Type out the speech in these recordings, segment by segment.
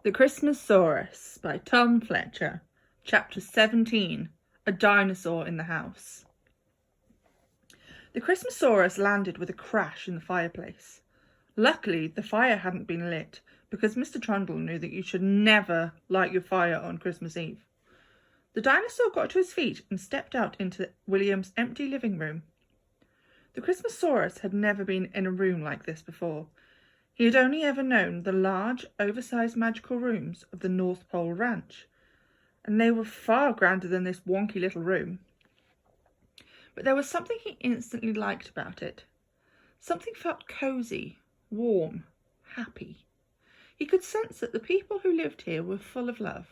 The Christmasaurus by Tom Fletcher. Chapter 17. A Dinosaur in the House. The Christmasaurus landed with a crash in the fireplace. Luckily, the fire hadn't been lit, because Mr. Trundle knew that you should never light your fire on Christmas Eve. The dinosaur got to his feet and stepped out into William's empty living room. The Christmasaurus had never been in a room like this before. He had only ever known the large, oversized magical rooms of the North Pole Ranch, and they were far grander than this wonky little room. But there was something he instantly liked about it. Something felt cozy, warm, happy. He could sense that the people who lived here were full of love.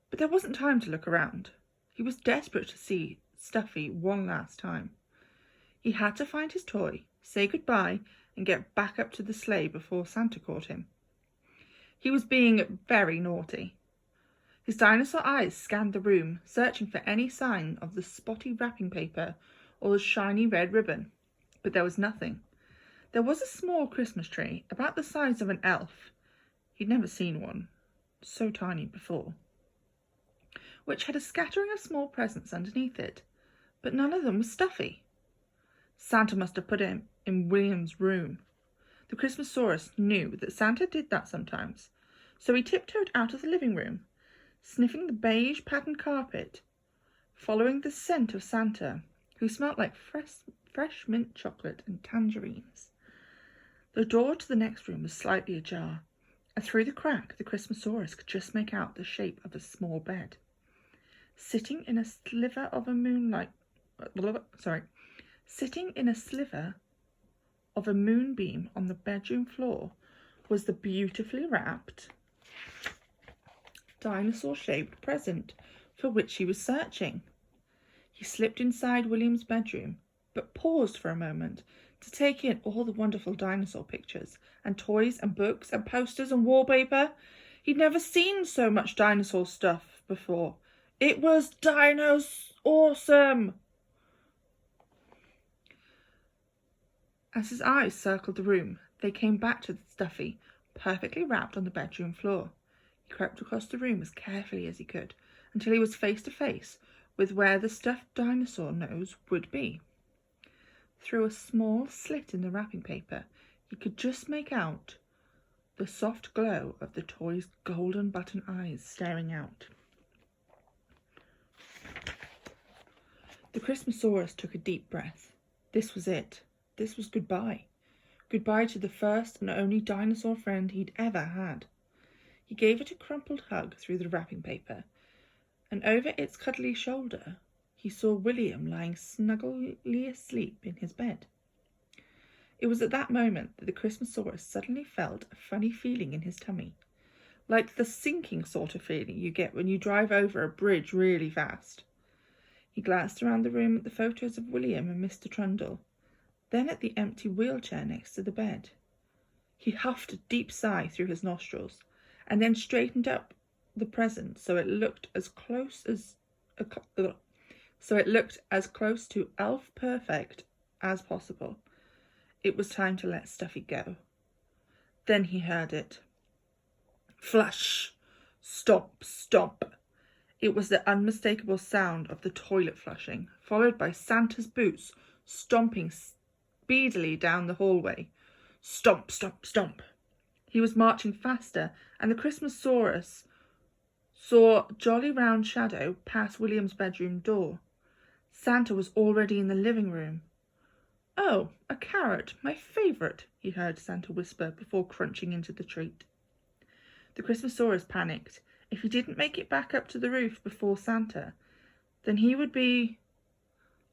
But there wasn't time to look around. He was desperate to see Stuffy one last time. He had to find his toy, say goodbye, and get back up to the sleigh before Santa caught him. He was being very naughty. His dinosaur eyes scanned the room, searching for any sign of the spotty wrapping paper or the shiny red ribbon. But there was nothing. There was a small Christmas tree, about the size of an elf. He'd never seen one so tiny before, which had a scattering of small presents underneath it, but none of them was Stuffy. Santa must have put him in William's room. The Christmasaurus knew that Santa did that sometimes, so he tiptoed out of the living room, sniffing the beige patterned carpet, following the scent of Santa, who smelt like fresh mint chocolate and tangerines. The door to the next room was slightly ajar, and through the crack the Christmasaurus could just make out the shape of a small bed. Sitting in a sliver of a moonbeam on the bedroom floor was the beautifully wrapped, dinosaur-shaped present for which he was searching. He slipped inside William's bedroom, but paused for a moment to take in all the wonderful dinosaur pictures and toys and books and posters and wallpaper. He'd never seen so much dinosaur stuff before. It was awesome! As his eyes circled the room, they came back to the Stuffy, perfectly wrapped on the bedroom floor. He crept across the room as carefully as he could, until he was face to face with where the stuffed dinosaur nose would be. Through a small slit in the wrapping paper, he could just make out the soft glow of the toy's golden button eyes staring out. The Christmasaurus took a deep breath. This was it. This was goodbye. Goodbye to the first and only dinosaur friend he'd ever had. He gave it a crumpled hug through the wrapping paper, and over its cuddly shoulder he saw William lying snugly asleep in his bed. It was at that moment that the Christmasaurus suddenly felt a funny feeling in his tummy, like the sinking sort of feeling you get when you drive over a bridge really fast. He glanced around the room at the photos of William and Mr. Trundle, then at the empty wheelchair next to the bed. He huffed a deep sigh through his nostrils, and then straightened up the present so it looked as close to elf perfect as possible. It was time to let Stuffy go. Then he heard it. Flush! Stomp! Stomp! It was the unmistakable sound of the toilet flushing, followed by Santa's boots stomping speedily down the hallway. Stomp! Stomp! Stomp! He was marching faster, and the Christmasaurus saw Jolly Round Shadow pass William's bedroom door. Santa was already in the living room. "Oh, a carrot, my favourite," he heard Santa whisper before crunching into the treat. The Christmasaurus panicked. If he didn't make it back up to the roof before Santa, then he would be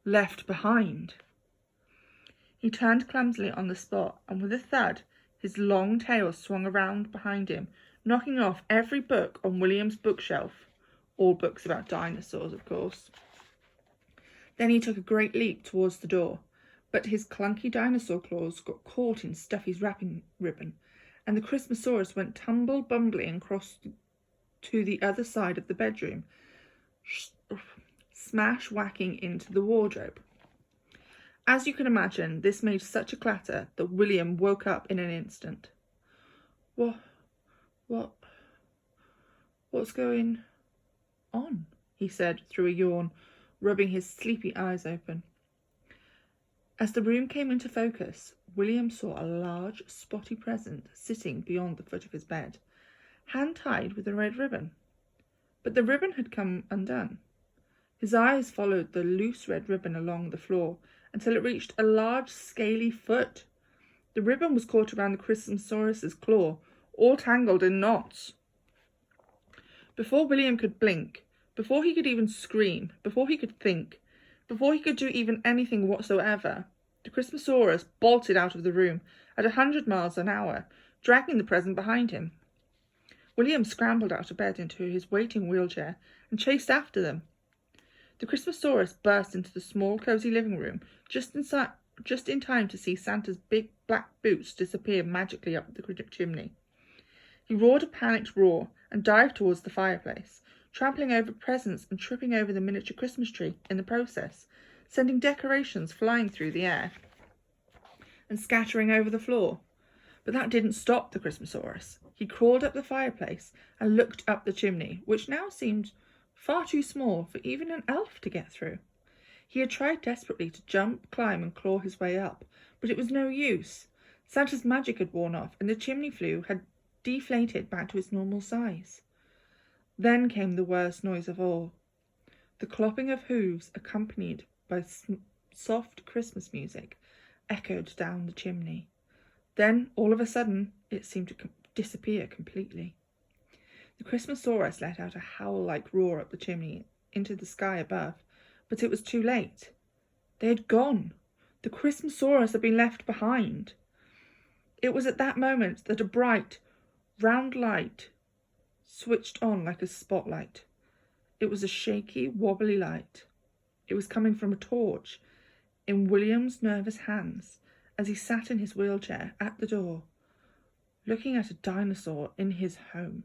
left behind. He turned clumsily on the spot, and with a thud, his long tail swung around behind him, knocking off every book on William's bookshelf. All books about dinosaurs, of course. Then he took a great leap towards the door, but his clunky dinosaur claws got caught in Stuffy's wrapping ribbon, and the Christmasaurus went bumbling across to the other side of the bedroom, smash whacking into the wardrobe. As you can imagine, this made such a clatter that William woke up in an instant. What's going on?" he said through a yawn, rubbing his sleepy eyes open. As the room came into focus, William saw a large, spotty present sitting beyond the foot of his bed, hand-tied with a red ribbon. But the ribbon had come undone. His eyes followed the loose red ribbon along the floor until it reached a large, scaly foot. The ribbon was caught around the Christmasaurus's claw, all tangled in knots. Before William could blink, before he could even scream, before he could think, before he could do even anything whatsoever, the Christmasaurus bolted out of the room at 100 miles an hour, dragging the present behind him. William scrambled out of bed into his waiting wheelchair and chased after them. The Christmasaurus burst into the small, cosy living room just in time to see Santa's big black boots disappear magically up the chimney. He roared a panicked roar and dived towards the fireplace, trampling over presents and tripping over the miniature Christmas tree in the process, sending decorations flying through the air and scattering over the floor. But that didn't stop the Christmasaurus. He crawled up the fireplace and looked up the chimney, which now seemed far too small for even an elf to get through. He had tried desperately to jump, climb and claw his way up, but it was no use. Santa's magic had worn off and the chimney flue had deflated back to its normal size. Then came the worst noise of all. The clopping of hooves, accompanied by soft Christmas music, echoed down the chimney. Then, all of a sudden, it seemed to disappear completely. The Christmasaurus let out a howl-like roar up the chimney into the sky above, but it was too late. They had gone. The Christmasaurus had been left behind. It was at that moment that a bright, round light switched on like a spotlight. It was a shaky, wobbly light. It was coming from a torch in William's nervous hands as he sat in his wheelchair at the door, looking at a dinosaur in his home.